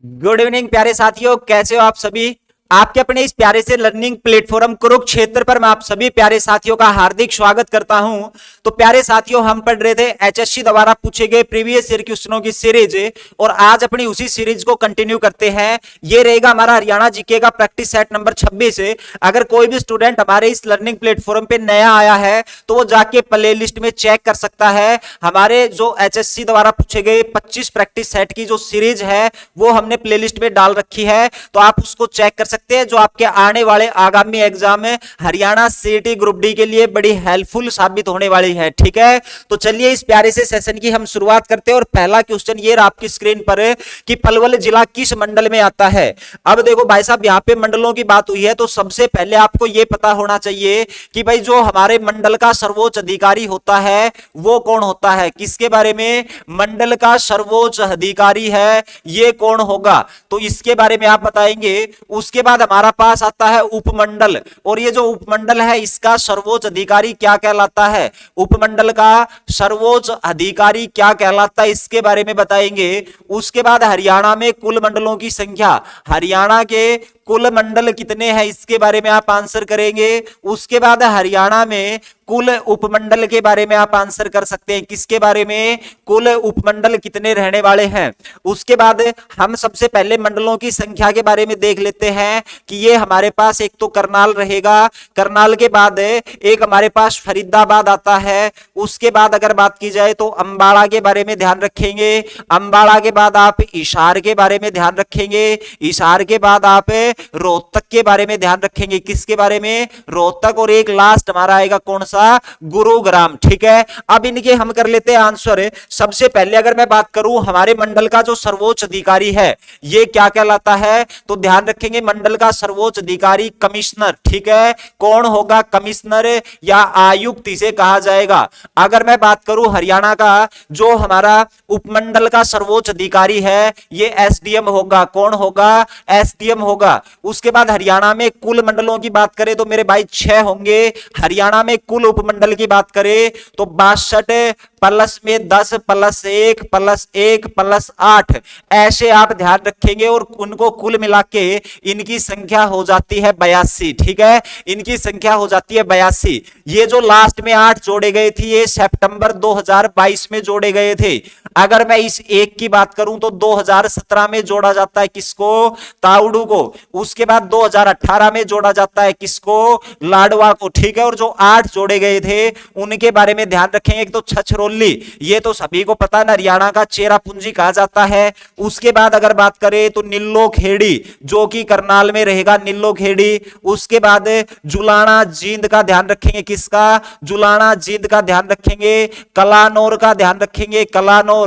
Good evening प्यारे साथियों, कैसे हो आप सभी। आपके अपने इस प्यारे से लर्निंग प्लेटफॉर्म कुरुक्षेत्र पर मैं आप सभी प्यारे साथियों का हार्दिक स्वागत करता हूं। तो प्यारे साथियों, हम पढ़ रहे थे एचएससी द्वारा पूछे गए प्रीवियस ईयर क्वेश्चनों की सीरीज और आज अपनी उसी सीरीज को कंटिन्यू करते हैं। ये रहेगा हमारा हरियाणा जीके का प्रैक्टिस सेट नंबर 26। अगर कोई भी स्टूडेंट हमारे इस लर्निंग प्लेटफॉर्म पे नया आया है तो वो जाके प्ले लिस्ट में चेक कर सकता है। हमारे जो एचएससी द्वारा पूछे गए 25 प्रैक्टिस सेट की जो सीरीज है वो हमने प्ले लिस्ट में डाल रखी है, तो आप उसको चेक कर सकते हैं, जो आपके आने वाले आगामी एग्जाम में हरियाणा सीईटी ग्रुप डी के लिए बड़ी हेल्पफुल साबित होने वाली है। ठीक है, तो चलिए इस प्यारे से सेशन की हम शुरुआत करते हैं। और पहला क्वेश्चन ये रहा आपकी स्क्रीन पर कि पलवल जिला किस मंडल में आता है। अब देखो भाई साहब, यहां पे मंडलों की बात हुई है तो सबसे पहले आपको यह पता होना चाहिए कि भाई जो हमारे मंडल का सर्वोच्च अधिकारी होता है वो कौन होता है। किसके बारे में? मंडल का सर्वोच्च अधिकारी है ये कौन होगा, तो इसके बारे में आप बताएंगे। उसके बाद हमारा पास आता है उपमंडल, और ये जो उपमंडल है इसका सर्वोच्च अधिकारी क्या कहलाता है। उपमंडल का सर्वोच्च अधिकारी क्या कहलाता है इसके बारे में बताएंगे। उसके बाद हरियाणा में कुल मंडलों की संख्या, हरियाणा के कुल मंडल कितने हैं इसके बारे में आप आंसर करेंगे। उसके बाद हरियाणा में कुल उपमंडल के बारे में आप आंसर कर सकते हैं। किसके बारे में? कुल उपमंडल कितने रहने वाले हैं। उसके बाद हम सबसे पहले मंडलों की संख्या के बारे में देख लेते हैं कि ये हमारे पास एक तो करनाल रहेगा, करनाल के बाद एक हमारे पास फरीदाबाद आता है। उसके बाद अगर बात की जाए तो अंबाला के बारे में ध्यान रखेंगे। अंबाला के बाद आप हिसार के बारे में ध्यान रखेंगे। हिसार के बाद आप रोहतक के बारे में ध्यान रखेंगे। किसके बारे में? रोहतक। और एक लास्ट हमारा आएगा कौन सा? गुरुग्राम। ठीक है, अब इनके हम कर लेते हैं आंसर। सबसे पहले अगर मैं बात करूं हमारे मंडल का जो सर्वोच्च अधिकारी है ये क्या कहलाता है, तो ध्यान रखेंगे मंडल का सर्वोच्च अधिकारी कमिश्नर। ठीक है, कौन होगा? कमिश्नर या आयुक्त इसे कहा जाएगा। अगर मैं बात करूं हरियाणा का जो हमारा उपमंडल का सर्वोच्च अधिकारी है ये एसडीएम होगा। कौन होगा? एसडीएम होगा। उसके बाद हरियाणा में कुल मंडलों की बात करें तो मेरे भाई 6 होंगे। हरियाणा में कुल उपमंडल की बात करें तो 62 प्लस में 10 प्लस 1 प्लस 1 प्लस 8 ऐसे आप ध्यान रखेंगे, और उनको कुल मिला के इनकी संख्या हो जाती है 82। ठीक है, इनकी संख्या हो जाती है 82। ये जो लास्ट में 8 जोड़े गए थे ये सितंबर 2022 में जोड़े गए थे। अगर मैं इस एक की बात करूं तो 2017 में जोड़ा जाता है किसको? ताउडू को। उसके बाद 2018 में जोड़ा जाता है किसको? लाडवा को। ठीक है, और जो 8 जोड़े गए थे उनके बारे में ध्यान रखेंगे। एक तो छछरौली, ये तो सभी को पता है हरियाणा का चेरापूंजी कहा जाता है। उसके बाद अगर बात करें तो निल्लो खेड़ी जो कि करनाल में रहेगा, निल्लो खेड़ी। उसके बाद जुलाना जींद का ध्यान रखेंगे। किसका? जुलाना जींद का ध्यान रखेंगे। कलानौर का ध्यान रखेंगे, कलानौर।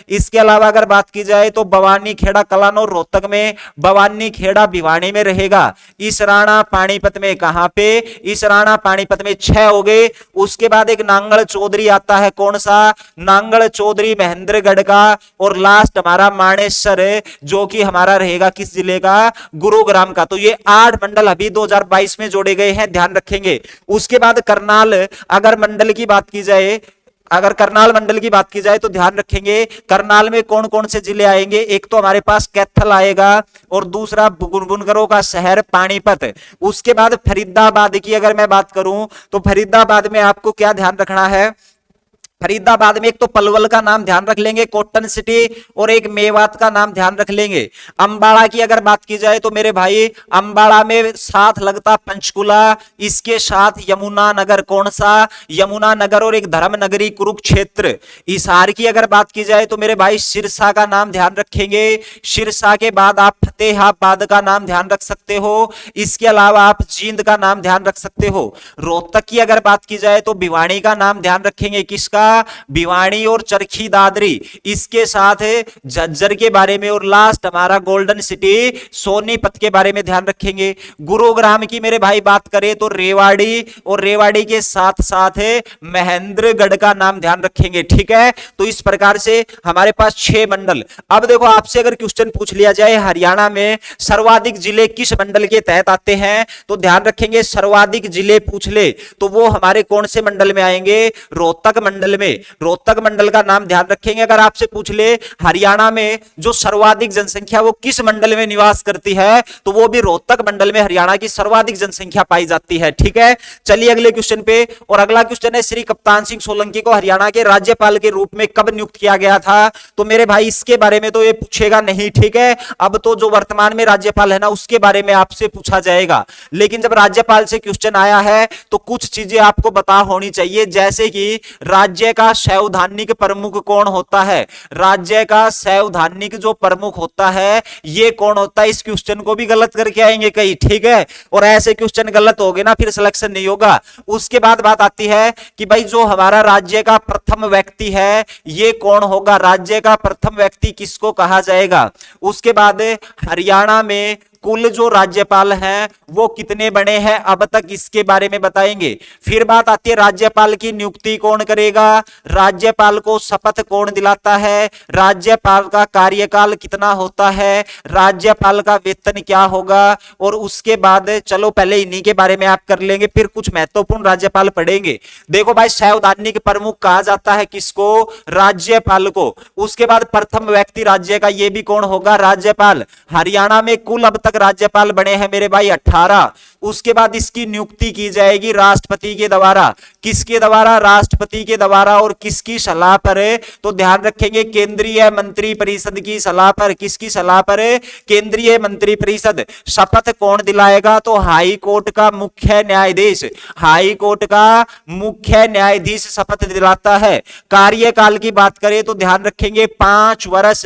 इसके अलावा अगर बात की जाए तो भवानी खेड़ा कलानौर रोहतक में, भवानी खेड़ा भिवानी में रहेगा। इसराना पानीपत में, कहां पे? इसराना पानीपत में। 6 हो गए। उसके बाद एक नांगल चौधरी आता है, कौन सा? नांगल चौधरी महेंद्रगढ़ का। और लास्ट हमारा मानेसर जो कि हमारा रहेगा किस जिले का? गुरुग्राम का। तो ये 8 मंडल अभी 2022 में जोड़े गए हैं, ध्यान रखेंगे। उसके बाद करनाल अगर मंडल की बात की जाए, अगर करनाल मंडल की बात की जाए तो ध्यान रखेंगे करनाल में कौन कौन से जिले आएंगे। एक तो हमारे पास कैथल आएगा और दूसरा बुनकरों का शहर पानीपत। उसके बाद फरीदाबाद की अगर मैं बात करूं तो फरीदाबाद में आपको क्या ध्यान रखना है? फरीदाबाद में एक तो पलवल का नाम ध्यान रख लेंगे, कॉटन सिटी, और एक मेवात का नाम ध्यान रख लेंगे। अंबाला की अगर बात की जाए तो मेरे भाई अंबाला में साथ लगता पंचकुला, इसके साथ यमुना नगर। कौन सा? यमुना नगर। और एक धर्म नगरी कुरुक्षेत्र। हिसार की अगर बात की जाए तो मेरे भाई सिरसा का नाम ध्यान रखेंगे। सिरसा के बाद आप फतेहाबाद का नाम ध्यान रख सकते हो। इसके अलावा आप जींद का नाम ध्यान रख सकते हो। रोहतक की अगर बात की जाए तो भिवानी का नाम ध्यान रखेंगे। किसका? भिवानी और चरखी दादरी। इसके साथ झज्जर के बारे में, और लास्ट हमारा गोल्डन सिटी सोनीपत के बारे में ध्यान रखेंगे। गुरुग्राम की मेरे भाई बात करें तो रेवाड़ी, और रेवाड़ी के साथ साथ महेंद्रगढ़ का नाम ध्यान रखेंगे। ठीक है, तो इस प्रकार से हमारे पास 6 मंडल। अब देखो आपसे अगर क्वेश्चन पूछ लिया जाए हरियाणा में सर्वाधिक जिले किस मंडल के तहत आते हैं, तो ध्यान रखेंगे सर्वाधिक जिले पूछ ले तो वो हमारे कौन से मंडल में आएंगे? रोहतक मंडल मंडल में, रोहतक मंडल का नाम ध्यान रखेंगे। अगर आपसे पूछ ले हरियाणा में जो सर्वाधिक जनसंख्या वो किस मंडल में निवास करती है, तो वो भी रोहतक मंडल में हरियाणा की सर्वाधिक जनसंख्या पाई जाती है। ठीक है, चलिए अगले क्वेश्चन पे। और अगला क्वेश्चन है, श्री कप्तान सिंह सोलंकी को हरियाणा के राज्यपाल के रूप में कब नियुक्त किया गया था? तो मेरे भाई इसके बारे में तो ये पूछेगा नहीं। ठीक है, अब तो जो वर्तमान में राज्यपाल है ना उसके बारे में आपसे पूछा जाएगा। लेकिन जब राज्यपाल से क्वेश्चन आया है तो कुछ चीजें आपको पता होनी चाहिए, जैसे कि राज्य का संवैधानिक प्रमुख कौन होता है। राज्य का संवैधानिक जो प्रमुख होता है ये कौन होता है, इस क्वेश्चन को भी गलत करके आएंगे कई। ठीक है, और ऐसे क्वेश्चन गलत हो गए ना फिर सिलेक्शन नहीं होगा। उसके बाद बात आती है कि भाई जो हमारा राज्य का प्रथम व्यक्ति है ये कौन होगा, राज्य का प्रथम व्यक्ति किसको कहा जाएगा। उसके बाद हरियाणा में कुल जो राज्यपाल हैं वो कितने बने हैं अब तक, इसके बारे में बताएंगे। फिर बात आती है राज्यपाल की नियुक्ति कौन करेगा, राज्यपाल को शपथ कौन दिलाता है, राज्यपाल का कार्यकाल कितना होता है, राज्यपाल का वेतन क्या होगा। और उसके बाद चलो पहले इन्हीं के बारे में आप कर लेंगे, फिर कुछ महत्वपूर्ण राज्यपाल पढ़ेंगे। देखो भाई संवैधानिक प्रमुख कहा जाता है किसको, राज्यपाल को। उसके बाद प्रथम व्यक्ति राज्य का ये भी कौन होगा, राज्यपाल। हरियाणा में कुल अब तक राज्यपाल बने हैं मेरे भाई 18। उसके बाद इसकी नियुक्ति की जाएगी राष्ट्रपति के द्वारा। किसके द्वारा, राष्ट्रपति के द्वारा। और किसकी सलाह पर है, तो ध्यान रखेंगे केंद्रीय मंत्री परिषद की सलाह पर। किसकी सलाह पर है, केंद्रीय मंत्री परिषद। शपथ कौन दिलाएगा, तो हाई कोर्ट का मुख्य न्यायाधीश। हाई कोर्ट का मुख्य न्यायाधीश शपथ दिलाता है। कार्यकाल की बात करें तो ध्यान रखेंगे 5 वर्ष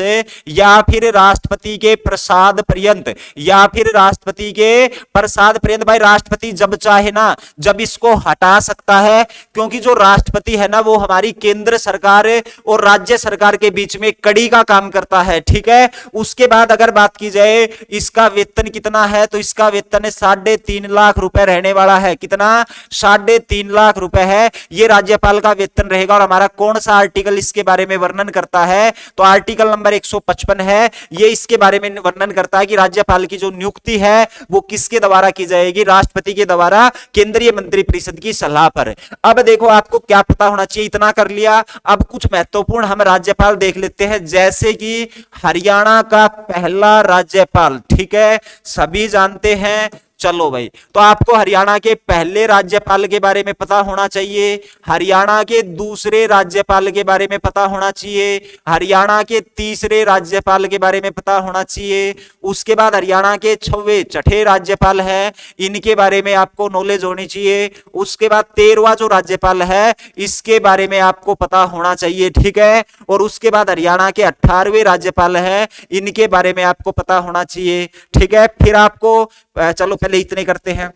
या फिर राष्ट्रपति के प्रसाद पर्यंत, या फिर राष्ट्रपति के प्रसाद पर्यंत। भाई राष्ट्रपति जब चाहे ना जब इसको हटा सकता है, क्योंकि जो राष्ट्रपति है ना वो हमारी केंद्र सरकार और राज्य सरकार के बीच में कड़ी का काम करता है। ठीक है, उसके बाद अगर बात की जाए इसका वेतन कितना है, तो इसका वेतन 3.5 लाख रुपए रहने वाला है। कितना, 3.5 लाख रुपए है ये राज्यपाल का वेतन रहेगा। और हमारा कौन सा आर्टिकल इसके बारे में वर्णन करता है, तो आर्टिकल नंबर 155 है, ये इसके बारे में वर्णन करता है कि राज्यपाल की जो नियुक्ति है वो किसके द्वारा की जाएगी, राष्ट्रपति के द्वारा केंद्रीय मंत्री परिषद की सलाह पर। अब देखो आपको क्या पता होना चाहिए, इतना कर लिया। अब कुछ महत्वपूर्ण हम राज्यपाल देख लेते हैं, जैसे कि हरियाणा का पहला राज्यपाल। ठीक है, सभी जानते हैं। चलो भाई, तो आपको हरियाणा के पहले राज्यपाल के बारे में पता होना चाहिए, हरियाणा के दूसरे राज्यपाल के बारे में पता होना चाहिए, हरियाणा के तीसरे राज्यपाल के बारे में पता होना चाहिए। उसके बाद हरियाणा के 6वें छठे राज्यपाल हैं, इनके बारे में आपको नॉलेज होनी चाहिए। उसके बाद 13वां जो राज्यपाल है इसके बारे में आपको पता होना चाहिए। ठीक है, और उसके बाद हरियाणा के 18वें राज्यपाल हैं, इनके बारे में आपको पता होना चाहिए। ठीक है, फिर आपको चलो पहले इतने करते हैं।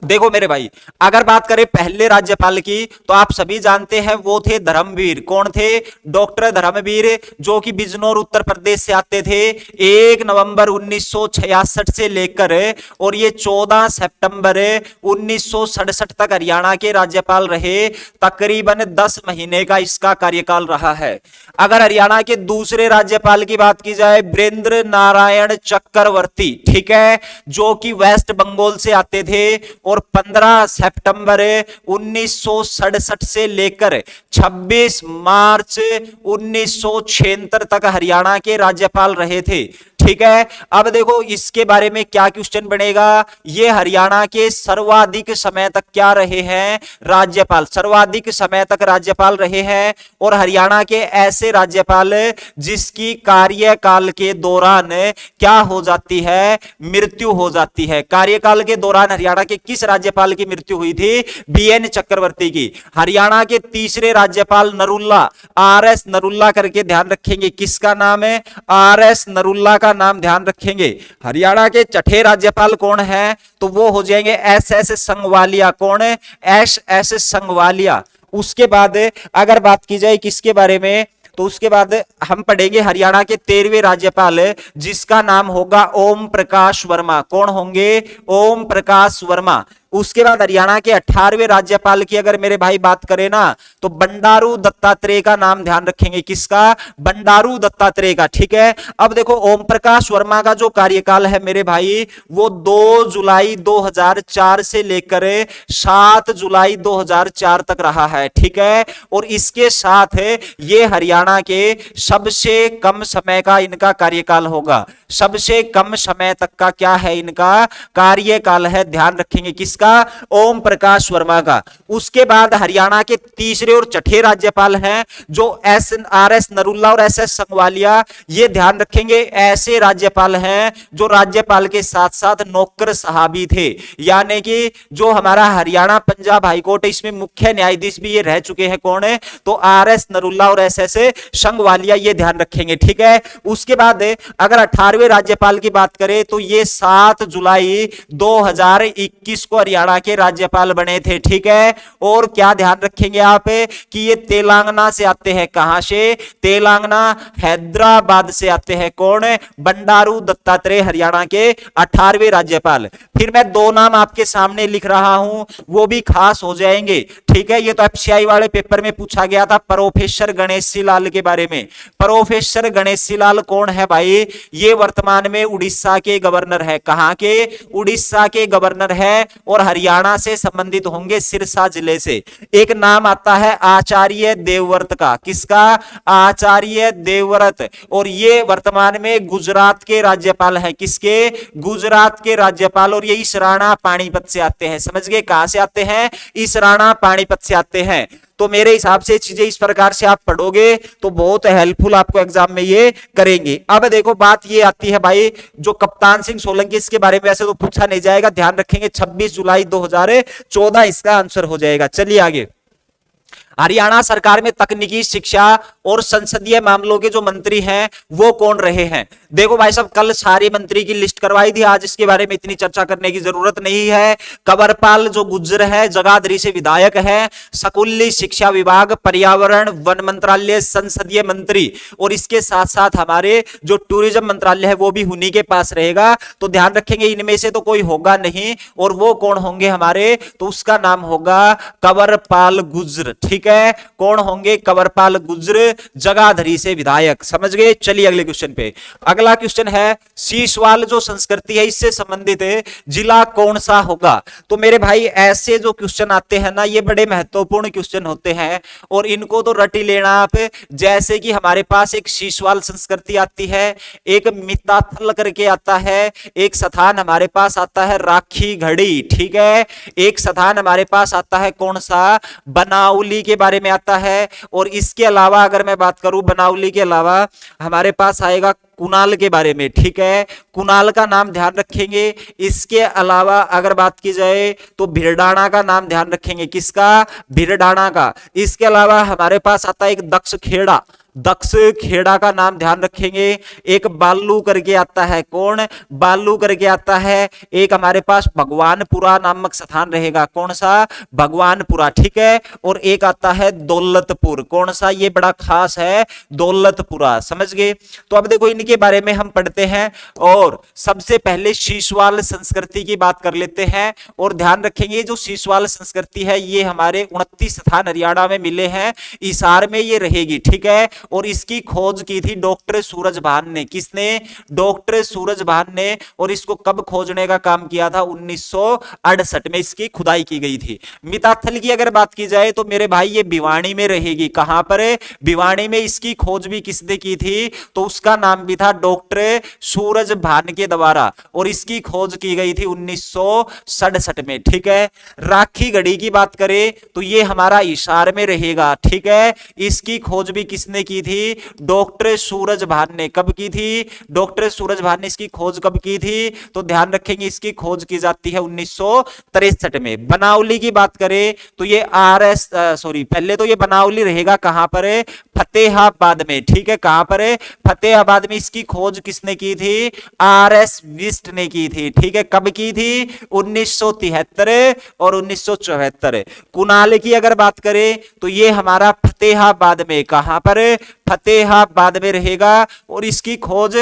देखो मेरे भाई, अगर बात करें पहले राज्यपाल की तो आप सभी जानते हैं वो थे धर्मवीर। कौन थे, डॉक्टर धर्मवीर, जो कि बिजनौर उत्तर प्रदेश से आते थे। 1 नवंबर 1966 से लेकर और ये 14 सितंबर 1967 तक हरियाणा के राज्यपाल रहे। तकरीबन 10 महीने का इसका कार्यकाल रहा है। अगर हरियाणा के दूसरे राज्यपाल की बात की जाए, वीरेंद्र नारायण चक्रवर्ती, ठीक है, जो कि वेस्ट बंगाल से आते थे और 15 सितंबर 1967 से लेकर 26 मार्च 1976 तक हरियाणा के राज्यपाल रहे थे। ठीक है, अब देखो इसके बारे में क्या क्वेश्चन बनेगा, ये हरियाणा के सर्वाधिक समय तक क्या रहे हैं, राज्यपाल, सर्वाधिक समय तक राज्यपाल रहे हैं। और हरियाणा के ऐसे राज्यपाल जिसकी कार्यकाल के दौरान क्या हो जाती है, मृत्यु हो जाती है। कार्यकाल के दौरान हरियाणा के किस राज्यपाल की मृत्यु हुई थी, बीएन चक्रवर्ती की। हरियाणा के तीसरे राज्यपाल नरुल्ला, आरएस नरुल्ला करके ध्यान रखेंगे, किसका नाम है, आरएस नरुल्ला का नाम ध्यान रखेंगे। हरियाणा के छठे राज्यपाल कौन है, तो वो हो जाएंगे एसएस संगवालिया। कौन है, एसएस संगवालिया। उसके बाद अगर बात की जाए किसके बारे में, तो उसके बाद हम पढ़ेंगे हरियाणा के 13वें राज्यपाल जिसका नाम होगा ओम प्रकाश वर्मा। कौन होंगे, ओम प्रकाश वर्मा। उसके बाद हरियाणा के 18वें राज्यपाल की अगर मेरे भाई बात करें ना, तो बंडारू दत्तात्रेय का नाम ध्यान रखेंगे, किसका? बंडारू दत्तात्रेय का। ठीक है, अब देखो ओम प्रकाश वर्मा का जो कार्यकाल है मेरे भाई, वो 2 जुलाई 2004 से लेकर 7 जुलाई 2004 तक रहा है। ठीक है, और इसके साथ ये हरियाणा के सबसे कम समय का इनका कार्यकाल होगा, सबसे कम समय तक का क्या है इनका कार्यकाल है, ध्यान रखेंगे, किसका? ओम प्रकाश वर्मा का। उसके बाद हरियाणा के तीसरे और छठे राज्यपाल हैं जो RS नरूला और SS संगवालिया, ये ध्यान रखेंगे ऐसे राज्यपाल हैं जो राज्यपाल के साथ साथ नौकरशाह भी थे, यानी कि जो हमारा हरियाणा पंजाब हाईकोर्ट है इसमें मुख्य न्यायाधीश भी ये रह चुके हैं, कौन है? तो RS नरूला और SS संगवालिया, ये ध्यान रखेंगे। ठीक है, उसके बाद अगर 18वें राज्यपाल की बात करें तो ये 7 जुलाई 2021 को हरियाणा के राज्यपाल बने थे। ठीक है, और क्या ध्यान रखेंगे आप कि ये तेलंगाना से आते हैं, कहां से? तेलंगाना हैदराबाद से आते हैं, कौन? बंडारू दत्तात्रेय, हरियाणा के 18वें राज्यपाल। फिर मैं 2 नाम आपके सामने लिख रहा हूं, वो भी खास हो जाएंगे। ठीक है, ये तो FCI वाले पेपर में पूछा गया था, प्रोफेसर गणेशी लाल के बारे में। प्रोफेसर गणेशी लाल कौन है भाई? ये वर्तमान में उड़ीसा के गवर्नर है, कहां के? उड़ीसा के गवर्नर है, और हरियाणा से संबंधित होंगे, सिरसा जिले से। एक नाम आता है आचार्य देवव्रत का, किसका? आचार्य देवव्रत, और ये वर्तमान में गुजरात के राज्यपाल है, किसके? गुजरात के राज्यपाल, और ये इस राणा पानीपत से आते हैं। समझ गए, कहां से आते हैं? इस राणा पानीपत से आते हैं। तो मेरे हिसाब से चीजें इस प्रकार से आप पढ़ोगे तो बहुत हेल्पफुल आपको एग्जाम में ये करेंगे। अब देखो बात ये आती है भाई, जो कप्तान सिंह सोलंकी, इसके बारे में वैसे तो पूछा नहीं जाएगा, ध्यान रखेंगे 26 जुलाई 2014 इसका आंसर हो जाएगा। चलिए आगे। हरियाणा सरकार में तकनीकी शिक्षा और संसदीय मामलों के जो मंत्री हैं वो कौन रहे हैं? देखो भाई साहब, कल सारे मंत्री की लिस्ट करवाई थी, आज इसके बारे में इतनी चर्चा करने की जरूरत नहीं है। कंवरपाल जो गुज्जर है, जगाधरी से विधायक है, स्कूली शिक्षा विभाग, पर्यावरण वन मंत्रालय, संसदीय मंत्री, और इसके साथ साथ हमारे जो टूरिज्म मंत्रालय है वो भी उन्हीं के पास रहेगा। तो ध्यान रखेंगे इनमें से तो कोई होगा नहीं, और वो कौन होंगे हमारे? तो उसका नाम होगा कंवरपाल गुज्जर। ठीक है, कौन होंगे? कंवरपाल गुज्जर, जगाधरी से विधायक। समझ गए? चलिए अगले क्वेश्चन पे। अगला क्वेश्चन है सीसवाल जो संस्कृति है इससे संबंधित जिला कौन सा होगा? तो मेरे भाई ऐसे जो क्वेश्चन आते हैं ना, ये बड़े महत्वपूर्ण क्वेश्चन होते हैं और इनको तो रट ही लेना आप। जैसे कि हमारे पास एक सीसवाल संस्कृति आती है, एक मिताथल करके आता है, एक स्थान हमारे पास आता है राखी घड़ी। ठीक है, एक स्थान हमारे पास आता है कौन सा? बनाउली के बारे में आता है। और इसके अलावा अगर मैं बात करूं बनाउली के अलावा हमारे पास आएगा कुनाल के बारे में। ठीक है, कुनाल का नाम ध्यान रखेंगे। इसके अलावा अगर बात की जाए तो भिरडाना का नाम ध्यान रखेंगे, किसका? भिरडाना का। इसके अलावा हमारे पास आता है एक दक्ष खेड़ा, दक्ष खेड़ा का नाम ध्यान रखेंगे। एक बालू करके आता है, कौन? बालू करके आता है। एक हमारे पास भगवानपुरा नामक स्थान रहेगा, कौन सा? भगवानपुरा। ठीक है, और एक आता है दौलतपुर, कौन सा? ये बड़ा खास है, दौलतपुरा। समझ गए? तो अब देखो इनके बारे में हम पढ़ते हैं, और सबसे पहले सीसवाल संस्कृति की बात कर लेते हैं। और ध्यान रखेंगे जो सीसवाल संस्कृति है ये हमारे 29 स्थान हरियाणा में मिले हैं, हिसार में ये रहेगी। ठीक है, और इसकी खोज की थी डॉक्टर सूरजभान ने। किसने? डॉक्टर सूरजभान ने। और इसको कब खोजने का काम किया था? 1968 में इसकी खुदाई की गई थी। मिताथल की अगर बात की जाए तो मेरे भाई ये भिवानी में रहेगी। कहां पर? भिवानी में इसकी खोज भी किसने की थी? तो उसका नाम भी था डॉक्टर सूरजभान के द्वारा, और इसकी खोज की गई थी 1967 में। ठीक है, राखी गढ़ी की बात करें तो ये हमारा हिसार में रहेगा। ठीक है, इसकी खोज भी किसने की थी? डॉक्टर सूरजभान ने। कब की थी? डॉक्टर सूरजभान ने इसकी खोज कब की थी? तो ध्यान रखेंगे इसकी खोज की जाती है 1963 में। बनाउली की बात करें तो ये पहले तो ये बनाउली रहेगा कहां पर? फतेहाबाद में। ठीक है, कहां पर? फतेहाबाद में। इसकी खोज किसने की थी? RS विस्ट ने की थी। ठीक है, कब की थी? 1973 और 1974। कुनाल की अगर बात करें तो ये हमारा फतेहाबाद में। कहां पर? फतेहाबाद में रहेगा, और इसकी खोज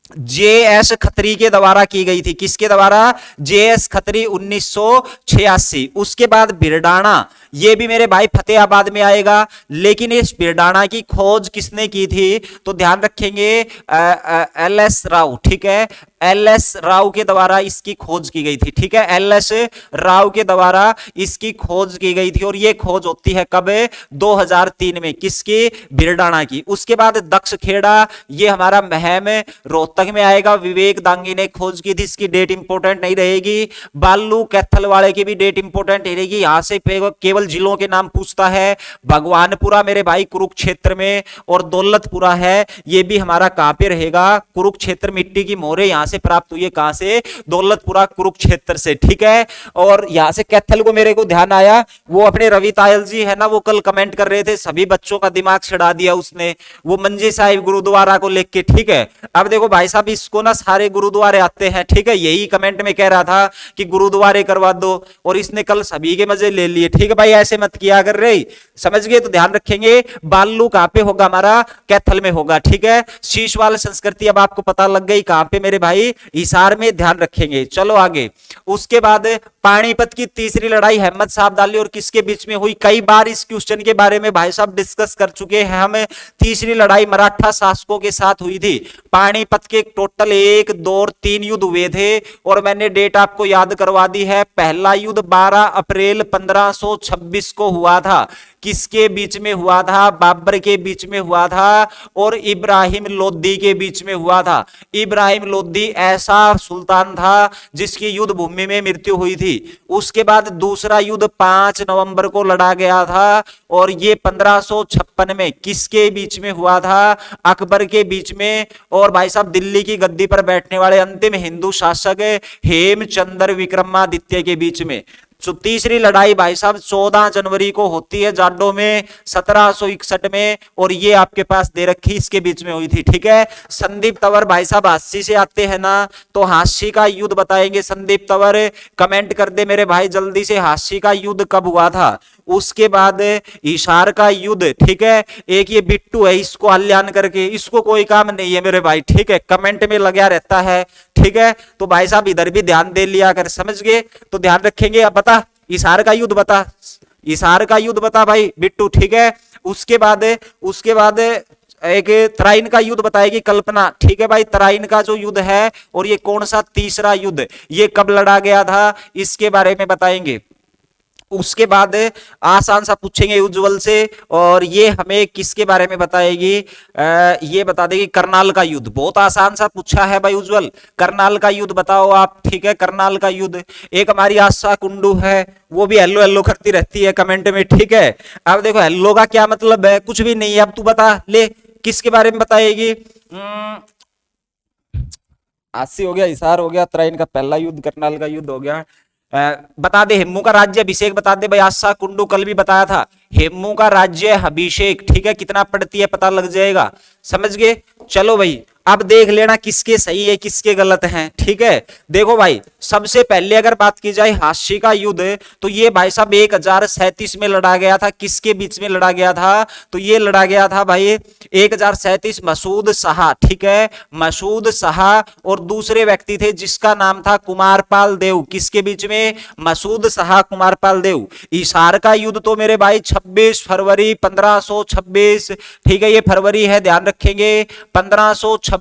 जे.एस. खत्री के द्वारा की गई थी। किसके द्वारा? जे.एस. खत्री 1986। उसके बाद बिरडाना, ये भी मेरे भाई फतेहाबाद में आएगा, लेकिन इस बिरडाना की खोज किसने की थी? तो ध्यान रखेंगे एल.एस. राव, ठीक है, एल.एस. राव के द्वारा इसकी खोज की गई थी, ठीक है, एल.एस. राव के द्वारा इसकी खोज की गई थी। और ये खोज होती है कब? 2003 में। किसकी? बिरडाना की। उसके बाद दक्ष खेड़ा, ये हमारा महम रोहतक में आएगा, विवेक दांगी ने खोज की थी, इसकी डेट इंपॉर्टेंट नहीं रहेगी। बालू कैथल वाले की भी डेट इंपॉर्टेंट नहीं रहेगी, यहां से केवल जिलों के नाम पूछता है। भगवानपुरा मेरे भाई कुरुक्षेत्र में, और दौलतपुरा है, ये भी हमारा कहां पे रहेगा? कुरुक्षेत्र। मिट्टी की मोहरें यहां से प्राप्त हुई है, कहां से? दौलतपुरा कुरुक्षेत्र से, ठीक है। और यहां से कैथल को मेरे को ध्यान आया, वो अपने रवि तायल जी है ना, वो कल कमेंट कर रहे थे, सभी बच्चों का दिमाग छिड़ा दिया उसने, वो मंजी साहिब गुरुद्वारा को लेके, ठीक है। अब देखो भाई साहब, इसको ना सारे गुरुद्वारे आते हैं, ठीक है, यही कमेंट में कह रहा था कि गुरुद्वारे करवा दो, और इसने कल सभी के मजे ले लिए, ठीक है भाई, ऐसे मत किया कर रहे, समझ गए? तो ध्यान रखेंगे, बालू कहां पे होगा? हमारा कैथल में होगा, ठीक है। शीशवाल संस्कृति अब आपको पता लग गई कहां पे मेरे भाई? हिसार में, ध्यान रखेंगे। चलो आगे। उसके बाद पानीपत की तीसरी लड़ाई अहमद साहब अब्दाली और किसके बीच में हुई? कई बार इस क्वेश्चन के बारे में भाई साहब डिस्कस कर चुके हैं हम। तीसरी लड़ाई मराठा शासकों के साथ हुई थी। पानीपत के टोटल 1, 2 और 3 युद्ध हुए थे, और मैंने डेट आपको याद करवा दी है। पहला युद्ध 12 अप्रैल 1526 को हुआ था। किसके बीच में हुआ था? बाबर के बीच में हुआ था, और इब्राहिम लोदी के बीच में हुआ था। इब्राहिम लोदी ऐसा सुल्तान था जिसकी युद्ध भूमि में मृत्यु हुई थी। उसके बाद दूसरा युद्ध 5 नवंबर को लड़ा गया था, और ये 1556 में किसके बीच में हुआ था? अकबर के बीच में, और भाई साहब दिल्ली की गद्दी पर बैठने वाले अंतिम हिंदू शासक हेमचंद्र विक्रमादित्य के बीच में। तो तीसरी लड़ाई भाई साहब 14 जनवरी को होती है जाडो में 1761 में, और ये आपके पास दे रखी, इसके बीच में हुई थी, ठीक है। संदीप तंवर भाई साहब हास्य से आते हैं ना, तो हास्य का युद्ध बताएंगे संदीप तंवर, कमेंट कर दे मेरे भाई जल्दी से, हास्य का युद्ध कब हुआ था। उसके बाद हिसार का युद्ध, ठीक है। एक ये बिट्टू है, इसको हल्यान करके, इसको कोई काम नहीं है मेरे भाई, ठीक है, कमेंट में लगा रहता है, ठीक है। तो भाई साहब इधर भी ध्यान दे लिया कर, समझ गए? तो ध्यान रखेंगे। अब बता, हिसार का युद्ध बता, हिसार का युद्ध बता भाई बिट्टू, ठीक है। उसके बाद एक तराइन का युद्ध बताएगी कल्पना, ठीक है भाई। तराइन का जो युद्ध है, और ये कौन सा तीसरा युद्ध, ये कब लड़ा गया था, इसके बारे में बताएंगे। उसके बाद आसान सा पूछेंगे उज्जवल से, और ये हमें किसके बारे में बताएगी? ये बता देगी करनाल का युद्ध। बहुत आसान सा पूछा है भाई उज्जवल, करनाल का युद्ध बताओ आप, ठीक है, करनाल का युद्ध। एक हमारी आशा कुंडू है, वो भी हेलो हेलो करती रहती है कमेंट में, ठीक है। अब देखो हेलो का क्या मतलब है? कुछ भी नहीं है। अब तू बता ले, किसके बारे में बताएगी? आसी हो गया, हिसार हो गया, तराइन का पहला युद्ध, करनाल का युद्ध हो गया। बता दे हेमू का राज्य अभिषेक, बता दे भाई। आशा कुंडू कल भी बताया था, हेमू का राज्य अभिषेक, ठीक है, कितना पड़ती है पता लग जाएगा, समझ गए? चलो भाई, अब देख लेना किसके सही है किसके गलत हैं, ठीक है। देखो भाई, सबसे पहले अगर बात की जाए हास्य का युद्ध, तो ये भाई साहब 1037 में लड़ा गया था। किसके बीच में लड़ा गया था? तो ये लड़ा गया था भाई 1037 मसूद शाह, ठीक है, मसूद शाह, और दूसरे व्यक्ति थे जिसका नाम था कुमारपाल देव। किसके बीच में? मसूद शाह, कुमारपाल देव। हिसार का युद्ध तो मेरे भाई 26 फरवरी 1526, ठीक है, ये फरवरी है, ध्यान रखेंगे, 1526।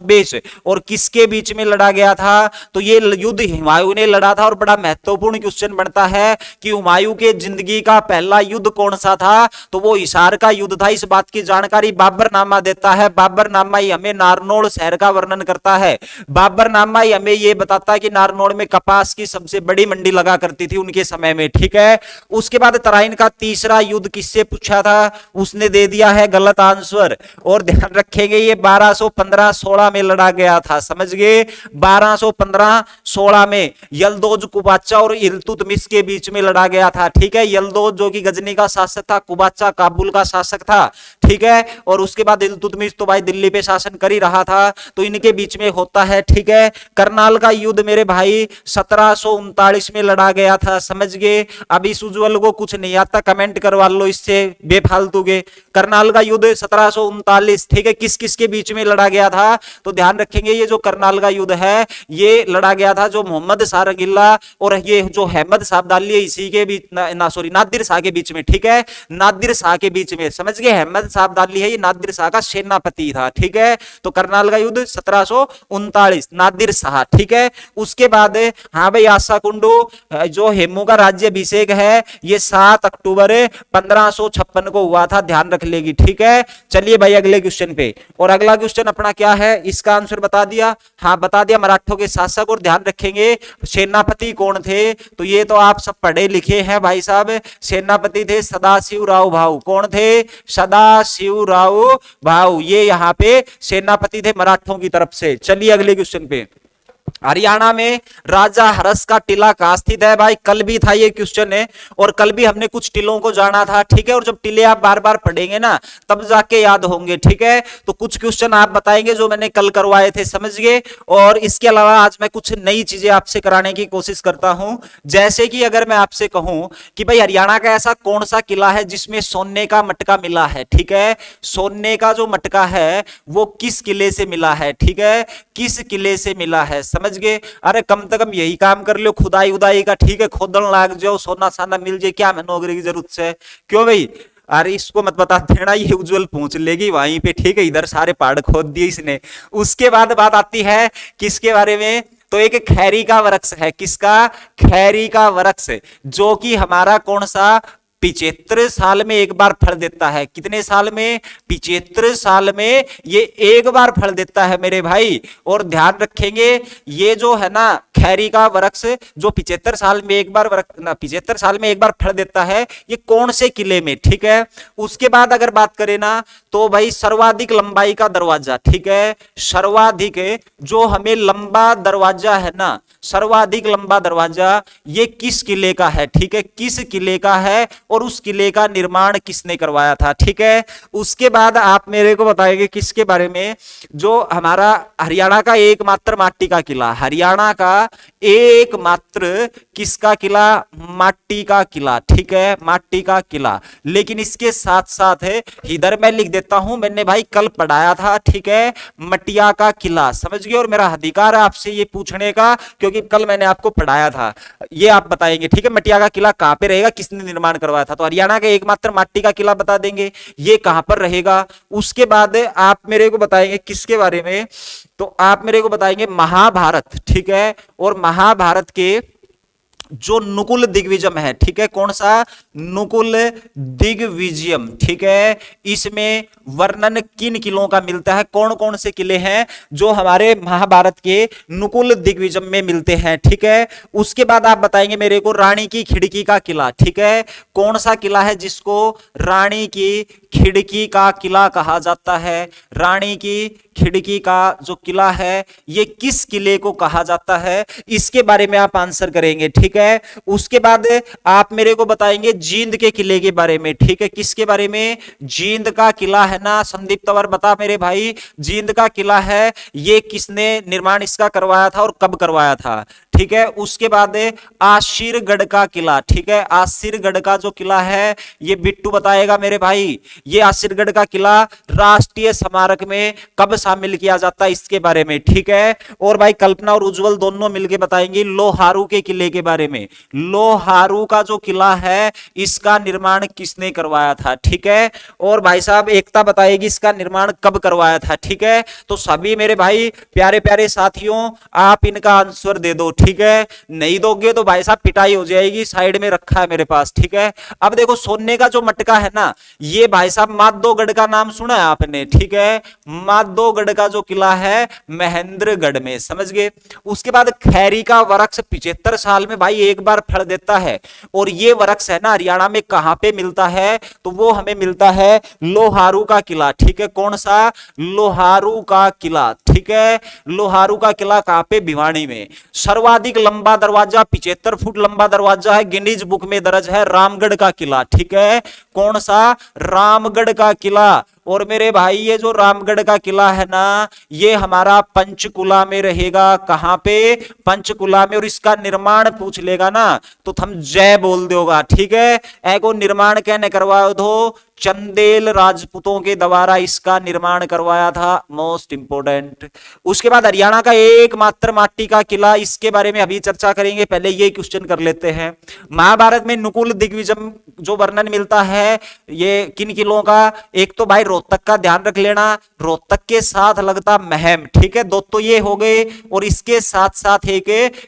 और किसके बीच में लड़ा गया था? तो ये युद्ध हुमायूं ने लड़ा था। और बड़ा महत्वपूर्ण क्वेश्चन बनता है कि हुमायूं के जिंदगी का पहला युद्ध कौन सा था? तो वो हिसार का युद्ध था। इस बात की जानकारी बाबरनामा देता है। बाबरनामा ही हमें नारनौल शहर का वर्णन करता है। बाबरनामा ही हमें यह बताता है कि नारनौल में कपास की सबसे बड़ी मंडी लगा करती थी उनके समय में, ठीक है। उसके बाद तराइन का तीसरा युद्ध किससे पूछा था? उसने दे दिया है गलत आंसर। और ध्यान रखेंगे ये 1215-16 में लड़ा गया था, समझ गए? 1215-16 में यल्दोज कुबाचा और इल्तुतमिश के बीच में लड़ा गया था, ठीक है। यल्दोज जो कि गजनी का शासक था, कुबाचा काबुल का शासक था, ठीक है। और उसके बाद इल्तुतमिश तो भाई दिल्ली पे शासन कर ही रहा था, तो इनके बीच में होता है, ठीक है। करनाल का युद्ध मेरे भाई 1739 में लड़ा गया था, समझ गए? अभी सुजवल को कुछ नहीं आता, कमेंट करवा लो इससे बेफालतू के। करनाल का युद्ध 1739, ठीक है। किस किस के बीच में लड़ा गया था? तो ध्यान रखेंगे ये जो करनाल का युद्ध है ये लड़ा गया था जो मोहम्मद शाह रंगीला और ये जो अहमद शाह अब्दाली है इसी के बीच सॉरी नादिर शाह के बीच में, ठीक है, नादिर शाह के बीच में, समझ गए। अहमद शाह अब्दाली है ये नादिर शाह का सेनापति था, ठीक है। तो करनाल का युद्ध 1739 नादिर शाह, ठीक है। उसके बाद हाँ भाई आशा कुंडू जो हेमू का राज्य अभिषेक है ये 7 अक्टूबर 1556 को हुआ था, ध्यान रख लेगी, ठीक है। चलिए भाई अगले क्वेश्चन पे, और अगला क्वेश्चन अपना क्या है, इसका आंसर बता दिया, हाँ बता दिया, मराठों के शासक। और ध्यान रखेंगे सेनापति कौन थे, तो ये तो आप सब पढ़े लिखे हैं भाई साहब, सेनापति थे सदाशिव राव भाऊ। कौन थे, सदाशिव राव भाऊ, ये यहाँ पे सेनापति थे मराठों की तरफ से। चलिए अगले क्वेश्चन पे, हरियाणा में राजा हर्ष का टिला कहां स्थित है भाई, कल भी था ये क्वेश्चन है, और कल भी हमने कुछ टिलों को जाना था, ठीक है। और जब टिले आप बार बार पढ़ेंगे ना तब जाके याद होंगे, ठीक है। तो कुछ क्वेश्चन आप बताएंगे जो मैंने कल करवाए थे, समझ गए। और इसके अलावा आज मैं कुछ नई चीजें आपसे कराने की कोशिश करता हूं, जैसे कि अगर मैं आपसे कहूं कि भाई हरियाणा का ऐसा कौन सा किला है जिसमें सोने का मटका मिला है, ठीक है, सोने का जो मटका है वो किस किले से मिला है, ठीक है, किस किले से मिला है, समझ गए। अरे कम से कम यही काम कर लो, खुदाई उदाई का, ठीक है, खोदन लाग जाओ, सोना साना मिल जाए, क्या मैं नौकरी की जरूरत से, क्यों भाई। अरे इसको मत बता देना, ये उज्जवल पहुंच लेगी वहीं पे, ठीक है, इधर सारे पहाड़ खोद दिए इसने। उसके बाद बात आती है किसके बारे में, तो एक खैरी का वृक्ष है, किसका, खैरी का वृक्ष, जो कि हमारा कौन सा 75 साल में एक बार फल देता है। कितने साल में, 75 साल में ये एक बार फल देता है मेरे भाई। और ध्यान रखेंगे ये जो है ना खैरी का वृक्ष जो 75 साल में एक बार 75 साल में एक बार फल देता है, ये कौन से किले में, ठीक है। उसके बाद अगर बात करें ना तो भाई सर्वाधिक लंबाई का दरवाजा, ठीक है, सर्वाधिक जो हमें लंबा दरवाजा है ना, सर्वाधिक लंबा दरवाजा ये किस किले का है, ठीक है, किस किले का है और उस किले का निर्माण किसने करवाया था, ठीक है। उसके बाद आप मेरे को बताएंगे किसके बारे में, जो हमारा हरियाणा का एकमात्र माटी का किला, हरियाणा का एकमात्र किसका किला, माटी का किला, ठीक है, माटी का किला। लेकिन इसके साथ साथ है इधर मैं लिख देता हूं, मैंने भाई कल पढ़ाया था, ठीक है, मटिया का किला, समझ गए। और मेरा अधिकार है आपसे ये पूछने का क्योंकि कल मैंने आपको पढ़ाया था, ये आप बताएंगे, ठीक है, मटिया का किला कहां पे रहेगा, किसने निर्माण करवाया था। तो हरियाणा का एकमात्र माटी का किला बता देंगे ये कहां पर रहेगा। उसके बाद आप मेरे को बताएंगे किसके बारे में, तो आप मेरे को बताएंगे महाभारत, ठीक है, और महाभारत के जो नुकुल दिग्विजय है, ठीक है, कौन सा, नुकुल दिग्विजय, ठीक है, इसमें वर्णन किन किलों का मिलता है, कौन कौन से किले हैं जो हमारे महाभारत के नुकुल दिग्विजय में मिलते हैं, ठीक है। उसके बाद आप बताएंगे मेरे को रानी की खिड़की का किला, ठीक है, कौन सा किला है जिसको रानी की खिड़की का किला कहा जाता है, रानी की खिड़की का जो किला है ये किस किले को कहा जाता है, इसके बारे में आप आंसर करेंगे, ठीक है। उसके बाद आप मेरे को बताएंगे जींद के किले के बारे में, ठीक है, किसके बारे में, जींद का किला है ना, संदीप तंवर बता मेरे भाई, जींद का किला है ये किसने निर्माण इसका करवाया था और कब करवाया था, ठीक है। उसके बाद आशीरगढ़ का किला, ठीक है, आशीरगढ़ का जो किला है ये बिट्टू बताएगा मेरे भाई, ये आशीरगढ़ का किला राष्ट्रीय स्मारक में कब शामिल किया जाता है इसके बारे में, ठीक है। और भाई कल्पना और उज्जवल दोनों मिलकर बताएंगे लोहारू के किले के बारे में, लोहारू का जो किला है इसका निर्माण किसने करवाया था, ठीक है। और भाई साहब एकता बताएगी इसका निर्माण कब करवाया था, ठीक है। तो सभी मेरे भाई प्यारे प्यारे साथियों आप इनका आंसर दे दो, ठीक है, नहीं दोगे तो भाई साहब पिटाई हो जाएगी, साइड में रखा है मेरे पास, ठीक है। अब देखो सोने का जो मटका है ना ये भाई साहब माधोगढ़ का नाम सुना है आपने, ठीक है, माधोगढ़ का जो किला है महेंद्रगढ़ में, समझ गए। उसके बाद खैरी का वृक्ष 75 साल में भाई एक बार फल देता है, और ये वृक्ष है ना हरियाणा में कहां पे मिलता है, तो वो हमें मिलता है लोहारू का किला, ठीक है, कौन सा, लोहारू का किला, ठीक है, लोहारू का किला कहां पे, भिवानी में। सर्वाधिक लंबा दरवाजा 75 फुट लंबा दरवाजा है, गिनीज बुक में दर्ज है, रामगढ़ का किला, ठीक है, कौन सा, रामगढ़ का किला। और मेरे भाई ये जो रामगढ़ का किला है ना ये हमारा पंचकुला में रहेगा, कहां पे, पंचकुला में। और इसका निर्माण पूछ लेगा ना तो हम जय बोल दोगा, ठीक है। एगो निर्माण कहने करवा दो चंदेल राजपूतों के द्वारा इसका निर्माण करवाया था, मोस्ट इंपोर्टेंट। उसके बाद हरियाणा का एकमात्र माटी का किला, इसके बारे में अभी चर्चा करेंगे, पहले ये क्वेश्चन कर लेते हैं। महाभारत में नुकुल दिग्विजय जो वर्णन मिलता है ये किन किलों का, एक तो भाई रोहतक का ध्यान रख लेना, रोहतक के साथ लगता महम, ठीक है, दो तो ये हो गए, और इसके साथ साथ एक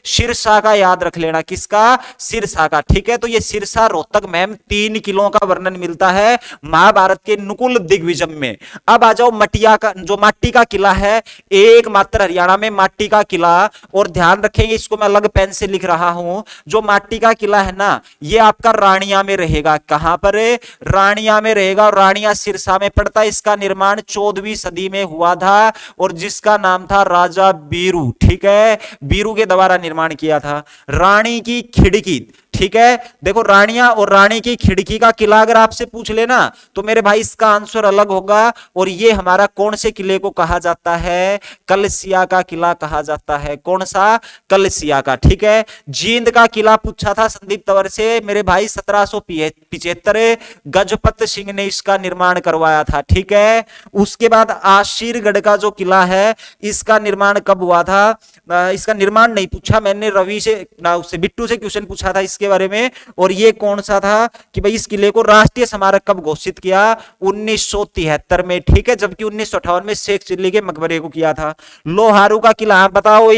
सिरसा का याद रख लेना, किसका, सिरसा का, ठीक है। तो ये सिरसा रोहतक महम 3 किलों का वर्णन मिलता है महाभारत के नुकुल दिग्विजय में। अब आ जाओ मटिया का, जो माटी का किला है, एकमात्र हरियाणा में माटी का किला, और ध्यान रखेंगे इसको मैं अलग पेन से लिख रहा हूं, जो माटी का किला है ना ये आपका रानिया में रहेगा, कहां पर, रानिया में रहेगा, और रानिया सिरसा में पड़ता है। इसका निर्माण 14वीं सदी में हुआ था और जिसका नाम था राजा बीरू, ठीक है, बीरू के द्वारा निर्माण किया था। रानी की खिड़की, ठीक है, देखो रानिया और रानी की खिड़की का किला अगर आपसे पूछ लेना तो मेरे भाई इसका आंसर अलग होगा, और ये हमारा कौन से किले को कहा जाता है, कलसिया का किला कहा जाता है, कौन सा, कलसिया का, ठीक है। जींद का किला पूछा था संदीप तंवर से मेरे भाई 1775, गजपत सिंह ने इसका निर्माण करवाया था, ठीक है। उसके बाद आशीरगढ़ का जो किला है इसका निर्माण कब हुआ था, इसका निर्माण नहीं पूछा मैंने, रवि से ना उससे बिट्टू से क्वेश्चन पूछा था इसके बारे में, और ये कौन सा था कि भाई इस किले को राष्ट्रीय स्मारक कब घोषित किया, 1973 में, ठीक है, जबकि 1958 में शेख चिल्ली के मकबरे को किया था। लोहारू का किला, बताओ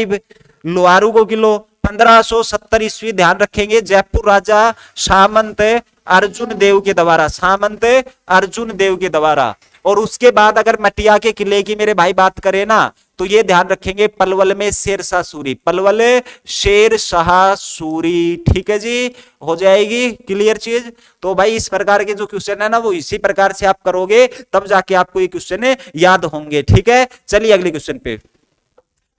लोहारू को किलो 1570 ईस्वी, ध्यान रखेंगे, जयपुर राजा सामंत अर्जुन देव के द्वारा, सामंत अर्जुन देव के द्वारा। और उसके बाद अगर मटिया के किले की मेरे भाई बात करें ना तो ये ध्यान रखेंगे पलवल में शेरशाह सूरी, पलवल शेरशाह सूरी, ठीक है जी, हो जाएगी क्लियर चीज। तो भाई इस प्रकार के जो क्वेश्चन है ना वो इसी प्रकार से आप करोगे तब जाके आपको ये क्वेश्चन याद होंगे, ठीक है। चलिए अगले क्वेश्चन पे,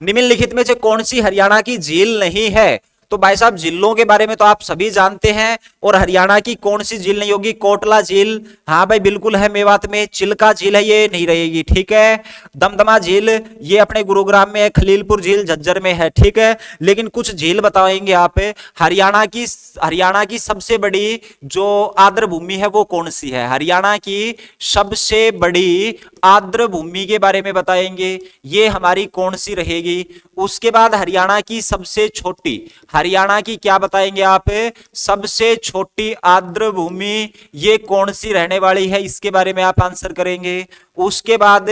निम्नलिखित में से कौन सी हरियाणा की झील नहीं है, तो भाई साहब झीलों के बारे में तो आप सभी जानते हैं, और हरियाणा की कौन सी झील नहीं होगी, कोटला झील, हाँ भाई बिल्कुल है मेवात में, चिल्का झील है ये नहीं रहेगी, ठीक है। दमदमा झील ये अपने गुरुग्राम में है, खलीलपुर झील झज्जर में है, ठीक है। लेकिन कुछ झील बताएंगे आप, हरियाणा की सबसे बड़ी जो आर्द्र भूमि है वो कौन सी है, हरियाणा की सबसे बड़ी आर्द्र भूमि के बारे में बताएंगे, ये हमारी कौन सी रहेगी। उसके बाद हरियाणा की सबसे छोटी, हरियाणा की क्या बताएंगे आप, सबसे छोटी आर्द्र भूमि ये कौन सी रहने वाली है, इसके बारे में आप आंसर करेंगे। उसके बाद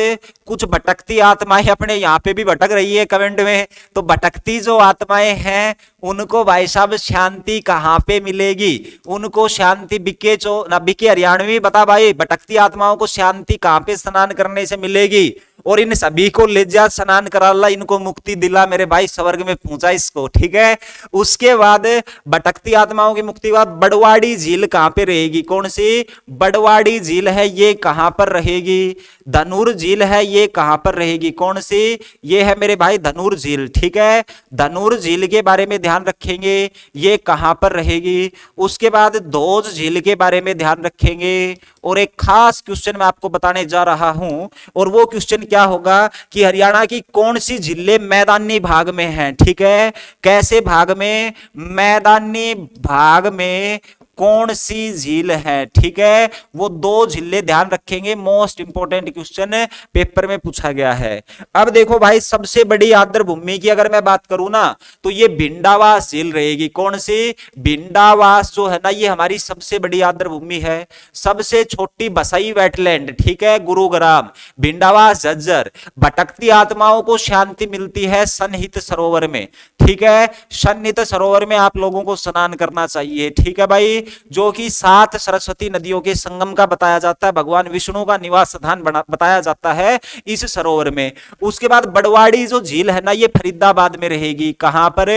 कुछ भटकती आत्माएं अपने यहाँ पे भी भटक रही है कमेंट में, तो भटकती जो आत्माएं हैं उनको भाई साहब शांति कहाँ पे मिलेगी, उनको शांति बिके हरियाणवी बता भाई, भटकती आत्माओं को शांति कहाँ पे स्नान करने से मिलेगी, और इन सभी को ले जा स्नान करा ला, इनको मुक्ति दिला मेरे भाई, स्वर्ग में पहुंचा इसको, ठीक है। उसके बाद भटकती आत्माओं की मुक्ति के बाद बड़वाड़ी झील कहां पे रहेगी, कौन सी, बड़वाड़ी झील है ये कहां पर रहेगी, धनुर झील है ये कहां पर रहेगी, कौन सी, ये है मेरे भाई धनुर झील, ठीक है। धनुर झील के बारे में ध्यान रखेंगे ये कहां पर रहेगी। उसके बाद धोज झील के बारे में ध्यान रखेंगे, और एक खास क्वेश्चन मैं आपको बताने जा रहा हूं, और वो क्वेश्चन क्या होगा कि हरियाणा की कौन सी जिले मैदानी भाग में हैं, ठीक है, कैसे भाग में, मैदानी भाग में कौन सी झील है, ठीक है। वो दो झीलें ध्यान रखेंगे, मोस्ट इंपोर्टेंट क्वेश्चन पेपर में पूछा गया है। अब देखो भाई सबसे बड़ी आर्द्र भूमि की अगर मैं बात करूं ना तो ये भिंडावास झील रहेगी, कौन सी, भिंडावास जो है ना ये हमारी सबसे बड़ी आर्द्र भूमि है। सबसे छोटी बसई वेटलैंड, ठीक है, गुरुग्राम, भिंडावास झज्जर। भटकती आत्माओं को शांति मिलती है सन्निहित सरोवर में, ठीक है, सन्निहित सरोवर में आप लोगों को स्नान करना चाहिए, ठीक है भाई, जो कि 7 सरस्वती नदियों के संगम का बताया जाता है, भगवान विष्णु का निवास स्थान बताया जाता है इस सरोवर में। उसके बाद बड़वाड़ी जो झील है ना ये फरीदाबाद में रहेगी, कहां पर,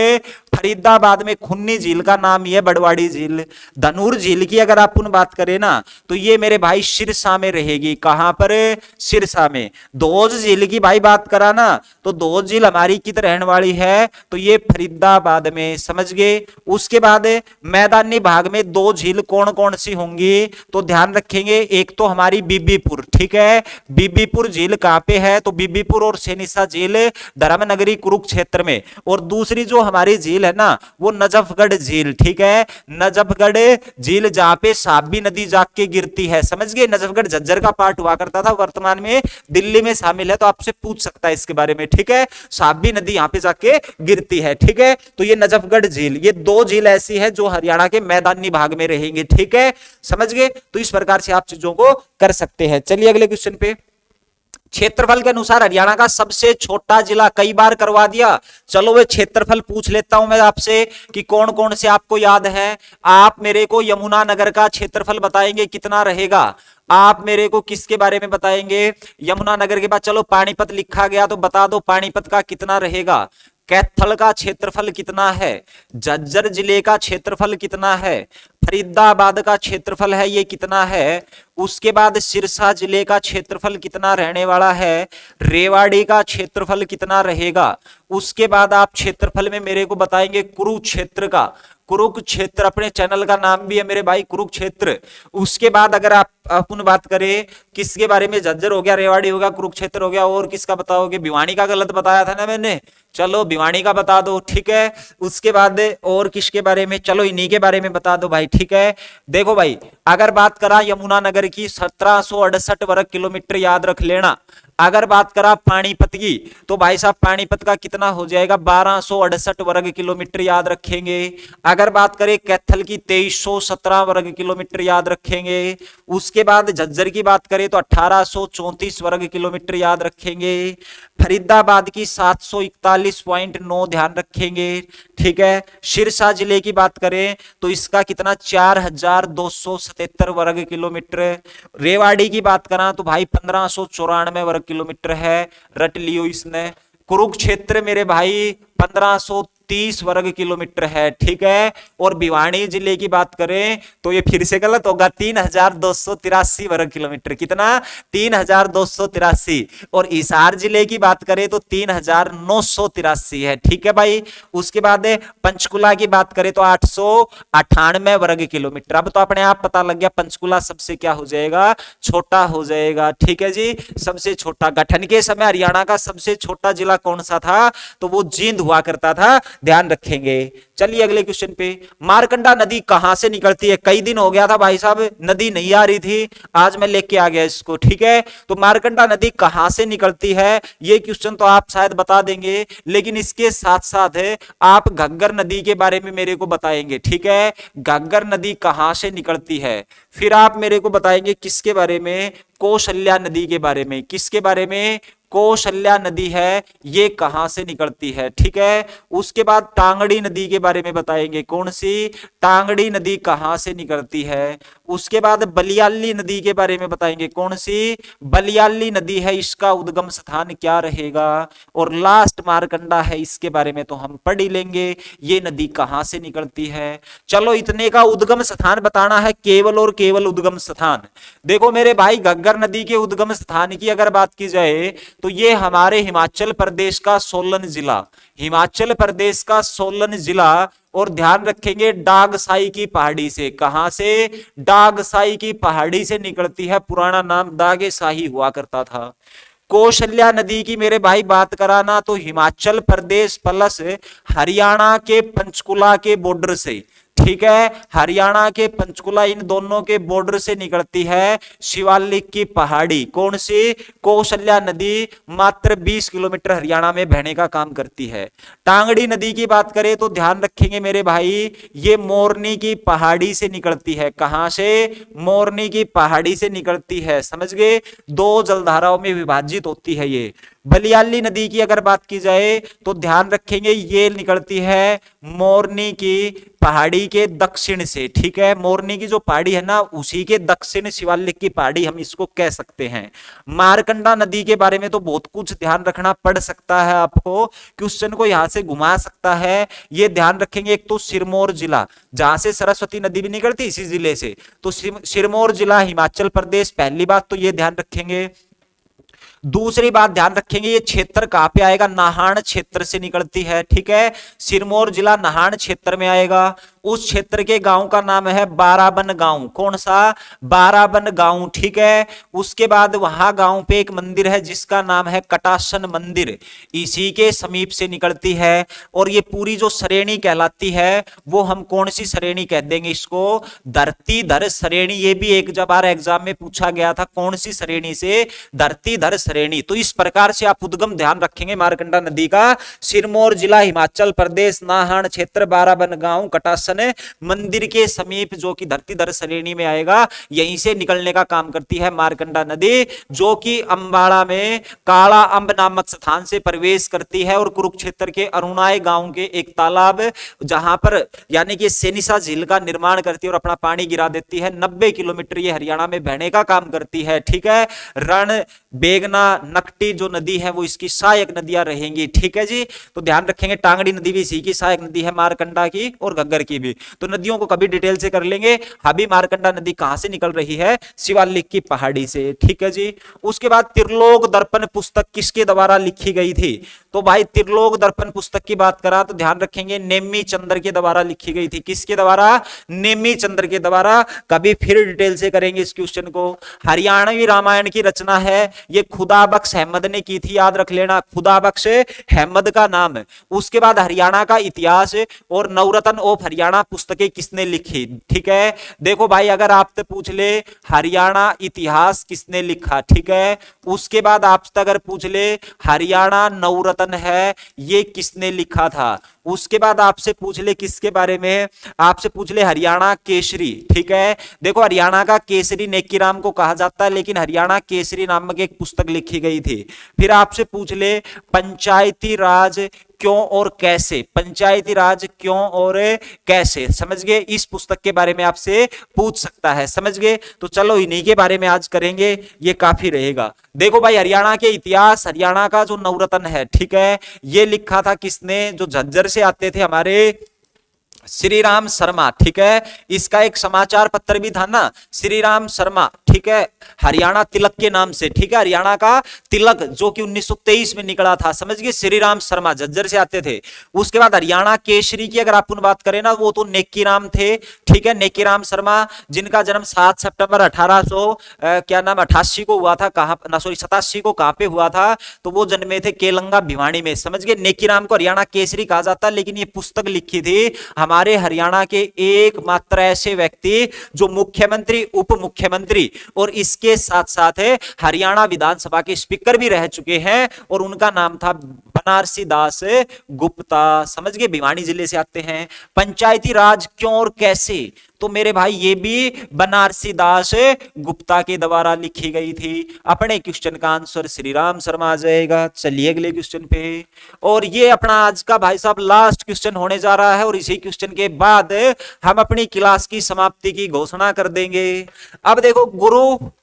फरीदाबाद में, खुन्नी झील का नाम ही है बड़वाड़ी झील। धनुर झील की अगर आप बात करें ना तो ये मेरे भाई सिरसा में रहेगी, कहां पर, सिरसा में। धोज झील की भाई बात करा ना तो धोज झील हमारी कित रहने वाली है, तो ये फरीदाबाद में, समझ गए। उसके बाद मैदानी भाग में दो झील कौन कौन सी होंगी, तो ध्यान रखेंगे, एक तो हमारी बीबीपुर, ठीक है, बीबीपुर झील कहां पे है, तो बीबीपुर और सेनिसा झील धर्मनगरी कुरुक्षेत्र में। और दूसरी जो हमारी झील है ना वो नजफगढ़ झील, ठीक है, नजफगढ़ झील जहां पे साबी नदी जाके गिरती है, समझ गए। नजफगढ़ झज्जर का पार्ट हुआ करता था, वर्तमान में दिल्ली में शामिल है, तो आपसे पूछ सकता है इसके बारे में, ठीक है। साबी नदी यहां पे जाके गिरती है, ठीक है। तो ये नजफगढ़ झील, ये दो झील ऐसी है जो हरियाणा के मैदानी भाग में रहेंगे, ठीक है, समझ गए। तो इस प्रकार से आप चीजों को कर सकते हैं। चलिए अगले क्वेश्चन पे। क्षेत्रफल के अनुसार हरियाणा का सबसे छोटा जिला, कई बार करवा दिया, चलो वे क्षेत्रफल पूछ लेता हूं मैं आपसे कि कौन कौन से आपको याद है। आप मेरे को यमुनानगर का क्षेत्रफल बताएंगे कितना रहेगा। आप मेरे को किसके बारे में बताएंगे, यमुनानगर के बाद। चलो पानीपत लिखा गया तो बता दो पानीपत का कितना रहेगा। कैथल का क्षेत्रफल कितना है, झज्जर जिले का क्षेत्रफल कितना है, फरीदाबाद का क्षेत्रफल है ये कितना है, उसके बाद सिरसा जिले का क्षेत्रफल कितना रहने वाला है, रेवाड़ी का क्षेत्रफल कितना रहेगा। उसके बाद आप क्षेत्रफल में मेरे को बताएंगे कुरुक्षेत्र का, कुरुक्षेत्र अपने चैनल का नाम भी है मेरे भाई, कुरुक्षेत्र। उसके बाद अगर आप अपन बात करें किसके बारे में, झज्जर हो गया, रेवाड़ी हो गया, कुरुक्षेत्र हो गया, और किसका बताओगे, भिवानी का गलत बताया था ना मैंने, चलो भिवानी का बता दो, ठीक है। उसके बाद और किसके बारे में, चलो इन्हीं के बारे में बता दो भाई, ठीक है। देखो भाई अगर बात करा यमुनानगर की 1768 वर्ग किलोमीटर याद रख लेना। अगर बात करा पानीपत की तो भाई साहब पानीपत का कितना हो जाएगा, 1268 वर्ग किलोमीटर याद रखेंगे। अगर बात करें कैथल की 2317 वर्ग किलोमीटर याद रखेंगे। उसके बाद झज्जर की बात करें तो 1834 वर्ग किलोमीटर याद रखेंगे। फरीदाबाद की 741.9 ध्यान रखेंगे, ठीक है। सिरसा जिले की बात करें तो इसका कितना 4277 वर्ग किलोमीटर। रेवाड़ी की बात करा तो भाई 1594 वर्ग किलोमीटर है, रट लियो इसने। कुरुक्षेत्र मेरे भाई 1530 वर्ग किलोमीटर है, ठीक है। और भिवानी जिले की बात करें तो ये फिर से गलत होगा, 3283 वर्ग किलोमीटर, कितना 3283। और हिसार जिले की बात करें तो 3983 है, ठीक है भाई। उसके बाद पंचकुला की बात करें तो 898 वर्ग किलोमीटर। अब तो अपने आप पता लग गया पंचकुला सबसे क्या हो जाएगा, छोटा हो जाएगा, ठीक है जी, सबसे छोटा। गठन के समय हरियाणा का सबसे छोटा जिला कौन सा था, तो वो जींद हुआ करता था, ध्यान रखेंगे। चलिए अगले क्वेश्चन पे। मारकंडा नदी कहां से निकलती है, कई दिन हो गया था भाई साहब नदी नहीं आ रही थी, आज मैं लेके आ गया इसको, ठीक है। तो मारकंडा नदी कहां से निकलती है ये क्वेश्चन तो आप शायद बता देंगे, लेकिन इसके साथ साथ आप घग्गर नदी के बारे में मेरे को बताएंगे, ठीक है। घग्गर नदी कहां से निकलती है। फिर आप मेरे को बताएंगे किसके बारे में, कौशल्या नदी के बारे में। किसके बारे में, कौशल्या नदी है, ये कहां से निकलती है, ठीक है। उसके बाद टांगड़ी नदी के बारे में बताएंगे, कौन सी, टांगड़ी नदी कहां से निकलती है। उसके बाद बलियाली नदी के बारे में बताएंगे, कौन सी, बलियाली नदी है, इसका उद्गम स्थान क्या रहेगा। और लास्ट मारकंडा है, इसके बारे में तो हम पढ़ ही लेंगे, ये नदी कहां से निकलती है। चलो इतने का उद्गम स्थान बताना है, केवल और केवल उद्गम स्थान। देखो मेरे भाई घग्गर नदी के उद्गम स्थान की अगर बात की जाए तो ये हमारे हिमाचल प्रदेश का सोलन जिला, हिमाचल प्रदेश का सोलन जिला। और ध्यान रखेंगे डागसाई की पहाड़ी से, कहां से, डागसाई की पहाड़ी से निकलती है, पुराना नाम दागेसाही हुआ करता था। कौशल्या नदी की मेरे भाई बात कराना तो हिमाचल प्रदेश प्लस हरियाणा के पंचकुला के बॉर्डर से, ठीक है, हरियाणा के पंचकुला इन दोनों के बॉर्डर से निकलती है शिवालिक की पहाड़ी, कौन सी, कौशल्या नदी। मात्र 20 किलोमीटर हरियाणा में बहने का काम करती है। टांगड़ी नदी की बात करें तो ध्यान रखेंगे मेरे भाई, ये मोरनी की पहाड़ी से निकलती है, कहां से, मोरनी की पहाड़ी से निकलती है, समझ गए। दो जलधाराओं में विभाजित होती है ये। बलियाली नदी की अगर बात की जाए तो ध्यान रखेंगे ये निकलती है मोरनी की पहाड़ी के दक्षिण से, ठीक है। मोरनी की जो पहाड़ी है ना उसी के दक्षिण शिवालिक की पहाड़ी हम इसको कह सकते हैं। मारकंडा नदी के बारे में तो बहुत कुछ ध्यान रखना पड़ सकता है आपको, क्वेश्चन को यहां से घुमा सकता है, ये ध्यान रखेंगे। एक तो सिरमौर जिला जहां से सरस्वती नदी भी निकलती इसी जिले से, तो सिरमौर जिला हिमाचल प्रदेश, पहली बात तो ये ध्यान रखेंगे। दूसरी बात ध्यान रखेंगे ये क्षेत्र कहां पे आएगा, नाहन क्षेत्र से निकलती है, ठीक है। सिरमौर जिला नाहन क्षेत्र में आएगा। उस क्षेत्र के गांव का नाम है बाराबन गांव। कौन सा? बाराबन गांव, ठीक है। उसके बाद वहां गांव पे एक मंदिर है जिसका नाम है कटासन मंदिर, इसी के समीप से निकलती है। और ये पूरी जो श्रेणी कहलाती है वो हम कौन सी श्रेणी कह देंगे इसको? धरतीधर श्रेणी। ये भी एक जब बार एग्जाम में पूछा गया था, कौन सी श्रेणी से? धरतीधर श्रेणी। तो इस प्रकार से आप उद्गम ध्यान रखेंगे मारकंडा नदी का, सिरमौर जिला हिमाचल प्रदेश, नाहन क्षेत्र, बाराबन गांव, कटासन मंदिर के समीप, जो कि धरतीधर श्रेणी में आएगा, यहीं से निकलने का काम करती है मारकंडा नदी, जो कि अंबाड़ा में काला अंब नामक स्थान से प्रवेश करती है और कुरुक्षेत्र के अरुणाई गांव के एक तालाब, जहां पर यानी कि सेनिसा झील का निर्माण करती है और अपना पानी गिरा देती है। 90 किलोमीटर ये हरियाणा में बहने का काम करती है, ठीक है। रण, बेगना, नकटी जो नदी है वो इसकी सहायक नदियां रहेंगी, ठीक है जी। तो ध्यान रखेंगे टांगड़ी नदी भी इसी की सहायक नदी है, मारकंडा की और घग्गर की भी। तो नदियों को कभी डिटेल से कर लेंगे। अभी मारकंडा नदी कहां से निकल रही है? शिवालिक की पहाड़ी से, ठीक है जी। उसके बाद त्रिलोक दर्पण पुस्तक किसके द्वारा लिखी गई थी? तो भाई त्रिलोक दर्पण पुस्तक की बात करा तो ध्यान रखेंगे नेमी चंद्र के द्वारा लिखी गई थी। किसके द्वारा? नेमी चंद्र के द्वारा। कभी फिर डिटेल से करेंगे इस क्वेश्चन को। हरियाणवी रामायण की रचना है ये खुदाबख्श अहमद ने की थी, याद रख लेना, खुदाबख्श अहमद का नाम। उसके बाद हरियाणा का इतिहास और नवरत्न ऑफ हरियाणा पुस्तकें किसने लिखी? ठीक है, देखो भाई अगर आपसे पूछ ले हरियाणा इतिहास किसने लिखा, ठीक है, उसके बाद आपसे अगर पूछ ले हरियाणा नवरत्न है ये किसने लिखा था, उसके बाद आपसे पूछ ले किसके बारे में, आपसे पूछ ले हरियाणा केसरी, ठीक है। देखो हरियाणा का केसरी नेकीराम को कहा जाता है, लेकिन हरियाणा केसरी नामक एक पुस्तक लिखी गई थी। फिर आपसे पूछ ले पंचायती राज क्यों और कैसे, पंचायती राज क्यों और कैसे, समझ गए, इस पुस्तक के बारे में आपसे पूछ सकता है, समझ गए। तो चलो इन्हीं के बारे में आज करेंगे, ये काफी रहेगा। देखो भाई हरियाणा के इतिहास, हरियाणा का जो नवरत्न है, ठीक है, ये लिखा था किसने? जो झज्जर से आते थे हमारे श्री राम शर्मा, ठीक है। इसका एक समाचार पत्र भी था ना, श्री राम शर्मा, ठीक है, हरियाणा तिलक के नाम से, ठीक है, हरियाणा का तिलक जो कि 1923 में निकला था, समझ गए, श्री राम शर्मा झज्जर से आते थे। उसके बाद हरियाणा केसरी की अगर अपन बात करें ना, वो तो नेकीराम थे, ठीक है, नेकीराम शर्मा, जिनका जन्म 7 सितंबर 1888 को हुआ था। कहां ना, सॉरी 87 को कहां पे हुआ था? तो वो जन्मे थे केलंगा भिवानी में, समझ गए। नेकीराम को हरियाणा केसरी कहा जाता है, लेकिन ये पुस्तक लिखी थी हमारे हरियाणा के एकमात्र ऐसे व्यक्ति जो मुख्यमंत्री, उप मुख्यमंत्री और इसके साथ साथ हरियाणा विधानसभा के स्पीकर भी रह चुके हैं, और उनका नाम था बनारसी दास गुप्ता, समझ गए, भिवानी जिले से आते हैं। पंचायती राज क्यों और कैसे, तो मेरे भाई ये भी बनारसी दास गुप्ता के द्वारा लिखी गई थी। अपने क्वेश्चन का आंसर श्री राम शर्मा आ जाएगा। चलिए अगले क्वेश्चन पे, और ये अपना आज का भाई साहब लास्ट क्वेश्चन होने जा रहा है, और इसी क्वेश्चन के बाद हम अपनी क्लास की समाप्ति की घोषणा कर देंगे। अब देखो,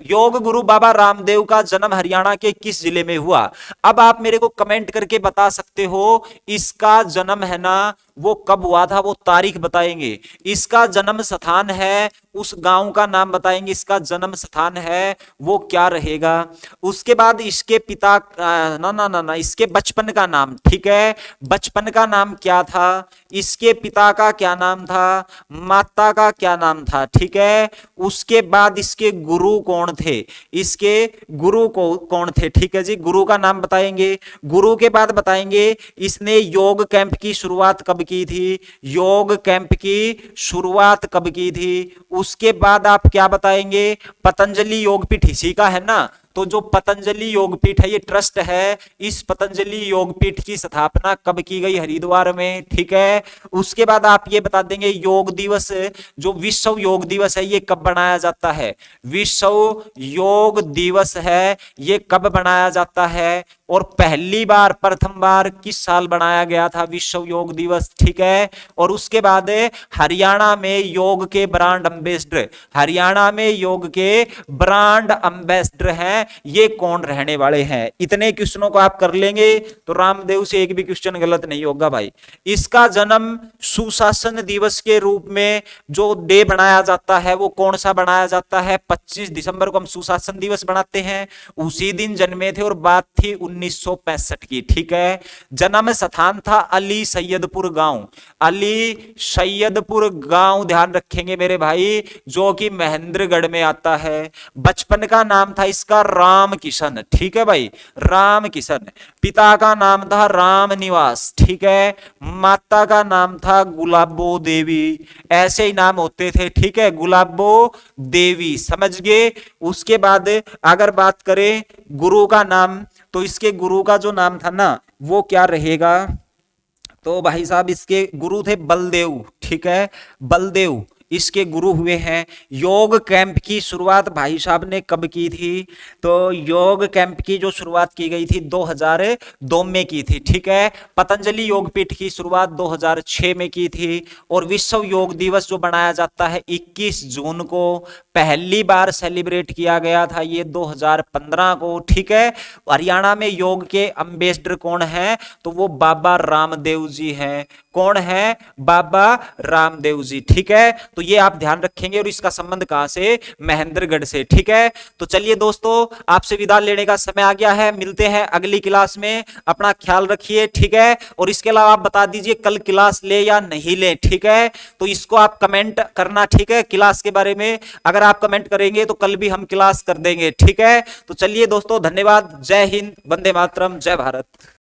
योग गुरु बाबा रामदेव का जन्म हरियाणा के किस जिले में हुआ? अब आप मेरे को कमेंट करके बता सकते हो इसका जन्म है ना वो कब हुआ था, वो तारीख बताएंगे। इसका जन्म स्थान है, उस गांव का नाम बताएंगे, इसका जन्म स्थान है वो क्या रहेगा। उसके बाद इसके पिता ना इसके बचपन का नाम, ठीक है, बचपन का नाम क्या था, इसके पिता का क्या नाम था, माता का क्या नाम था, ठीक है। उसके बाद इसके गुरु कौन थे, इसके गुरु कौन थे, ठीक है जी, गुरु का नाम बताएंगे। गुरु के बाद बताएंगे इसने योग कैंप की शुरुआत कब की थी, योग कैंप की शुरुआत कब की थी। उसके बाद आप क्या बताएंगे, पतंजलि योगपीठ इसी का है ना, तो जो पतंजलि योगपीठ है ये ट्रस्ट है, इस पतंजलि योगपीठ की स्थापना कब की गई, हरिद्वार में, ठीक है। उसके बाद आप ये बता देंगे योग दिवस, जो विश्व योग दिवस है ये कब बनाया जाता है, विश्व योग दिवस है ये कब बनाया जाता है, और पहली बार, प्रथम बार किस साल बनाया गया था विश्व योग दिवस, ठीक है। और उसके बाद हरियाणा में योग के ब्रांड एम्बेसडर, हरियाणा में योग के ब्रांड एम्बेसडर हैं हैं, ये कौन रहने वाले हैं। इतने क्वेश्चनों को आप कर लेंगे तो रामदेव से एक भी क्वेश्चन गलत नहीं होगा भाई। इसका जन्म सुशासन दिवस के रूप में जो डे बनाया जाता है वो कौन सा बनाया जाता है, 25 दिसंबर को हम सुशासन दिवस बनाते हैं, उसी दिन जन्मे थे और बात थी 1965 की। ठीक है, जन्म स्थान था अली सैयदपुर गांव, अली सैयदपुर गांव ध्यान रखेंगे मेरे भाई, जो कि महेंद्रगढ़ में आता है। बचपन का नाम था इसका राम किशन। ठीक है भाई, राम किशन। पिता का नाम था राम निवास। ठीक है, माता का नाम था गुलाबो देवी। ऐसे ही नाम होते थे। ठीक है, गुलाबो देवी, समझ गए। उसके बाद अगर बात करें गुरु का नाम, तो इसके गुरु का जो नाम था ना वो क्या रहेगा, तो भाई साहब इसके गुरु थे बलदेव। ठीक है, बलदेव इसके गुरु हुए हैं। योग कैंप की शुरुआत भाई साहब ने कब की थी, तो योग कैंप की जो शुरुआत की गई थी 2002 में की थी। ठीक है, पतंजलि योगपीठ की शुरुआत 2006 में की थी, और विश्व योग दिवस जो बनाया जाता है 21 जून को पहली बार सेलिब्रेट किया गया था ये 2015 को। ठीक है, हरियाणा में योग के एम्बेसडर कौन है, तो वो बाबा रामदेव जी हैं। कौन है, बाबा रामदेव जी। ठीक है, तो ये आप ध्यान रखेंगे, और इसका संबंध कहां से, महेंद्रगढ़ से। ठीक है, तो चलिए दोस्तों आपसे विदा लेने का समय आ गया है, मिलते हैं अगली क्लास में, अपना ख्याल रखिए। ठीक है, और इसके अलावा आप बता दीजिए कल क्लास ले या नहीं ले। ठीक है, तो इसको आप कमेंट करना। ठीक है, क्लास के बारे में अगर आप कमेंट करेंगे तो कल भी हम क्लास कर देंगे। ठीक है, तो चलिए दोस्तों धन्यवाद, जय हिंद, वंदे मातरम, जय भारत।